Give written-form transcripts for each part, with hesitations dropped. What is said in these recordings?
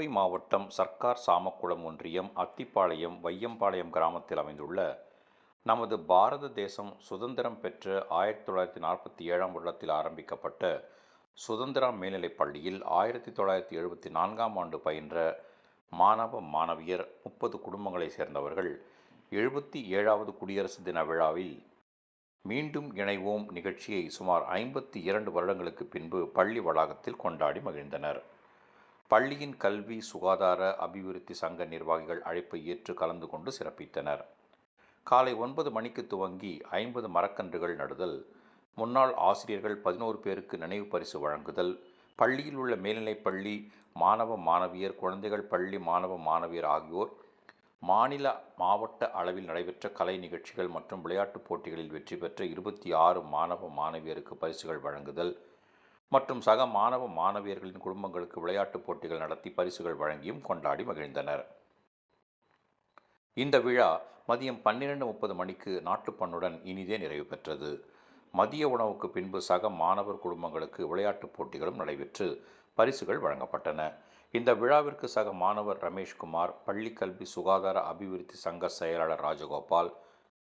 கோவை மாவட்டம் சர்க்கார் சாமக்குளம் ஒன்றியம் அத்திப்பாளையம் வையம்பாளையம் கிராமத்தில் அமைந்துள்ள நமது பாரத தேசம் சுதந்திரம் பெற்ற 1947ஆம் வருடத்தில் ஆரம்பிக்கப்பட்ட சுதந்திரா மேல்நிலைப் பள்ளியில் 1974ஆம் ஆண்டு பயின்ற மாணவ மாணவியர் 30 குடும்பங்களைச் சேர்ந்தவர்கள் 77வது குடியரசு தின விழாவில் மீண்டும் இணைவோம் நிகழ்ச்சியை சுமார் 52 வருடங்களுக்கு பின்பு பள்ளி வளாகத்தில் கொண்டாடி மகிழ்ந்தனர். பள்ளியின் கல்வி சுகாதார அபிவிருத்தி சங்க நிர்வாகிகள் அழைப்பை ஏற்று கலந்து கொண்டு சிறப்பித்தனர். காலை 9 மணிக்கு துவங்கி 50 மரக்கன்றுகள் நடுதல், முன்னாள் ஆசிரியர்கள் 11 பேருக்கு நினைவு பரிசு வழங்குதல், பள்ளியில் உள்ள மேல்நிலைப்பள்ளி மாணவ மாணவியர், குழந்தைகள் பள்ளி மாணவ மாணவியர் ஆகியோர் மாநில மாவட்ட அளவில் நடைபெற்ற கலை நிகழ்ச்சிகள் மற்றும் விளையாட்டுப் போட்டிகளில் வெற்றி பெற்ற 26 மாணவ மாணவியருக்கு பரிசுகள் வழங்குதல் மற்றும் சக மாணவ மாணவியர்களின் குடும்பங்களுக்கு விளையாட்டுப் போட்டிகள் நடத்தி பரிசுகள் வழங்கியும் கொண்டாடி மகிழ்ந்தனர். இந்த விழா மதியம் 12:30 மணிக்கு நாட்டுப்பண்ணுடன் இனிதே நிறைவு பெற்றது. மதிய உணவுக்கு பின்பு சக மாணவர் குடும்பங்களுக்கு விளையாட்டுப் போட்டிகளும் நடைபெற்று பரிசுகள் வழங்கப்பட்டன. இந்த விழாவிற்கு சக மாணவர் ரமேஷ்குமார், பள்ளிக்கல்வி சுகாதார அபிவிருத்தி சங்க செயலாளர் ராஜகோபால்,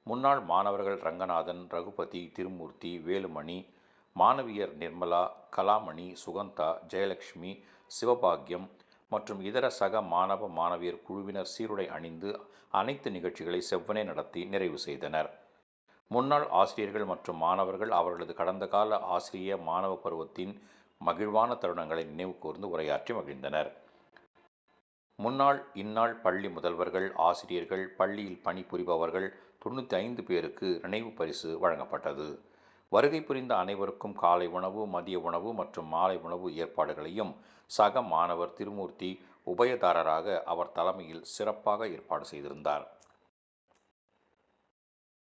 முன்னாள் மாணவர்கள் ரங்கநாதன், ரகுபதி, திருமூர்த்தி, வேலுமணி, மாணவியர் நிர்மலா, கலாமணி, சுகந்தா, ஜெயலட்சுமி, சிவபாக்கியம் மற்றும் இதர சக மாணவ மாணவியர் குழுவினர் சீருடை அணிந்து அனைத்து நிகழ்ச்சிகளை செவ்வனே நடத்தி நிறைவு செய்தனர். முன்னாள் ஆசிரியர்கள் மற்றும் மாணவர்கள் அவர்களது கடந்த கால ஆசிரிய மாணவ பருவத்தின் மகிழ்வான தருணங்களை நினைவு கூர்ந்து உரையாற்றி மகிழ்ந்தனர். முன்னாள் இந்நாள் பள்ளி முதல்வர்கள், ஆசிரியர்கள், பள்ளியில் பணிபுரிபவர்கள் 95 பேருக்கு நினைவு பரிசு வழங்கப்பட்டது. வருகை புரிந்த அனைவருக்கும் காலை உணவு, மதிய உணவு மற்றும் மாலை உணவு ஏற்பாடுகளையும் சக மாணவர் திருமூர்த்தி உபயதாரராக அவர் தலைமையில் சிறப்பாக ஏற்பாடு செய்திருந்தார்.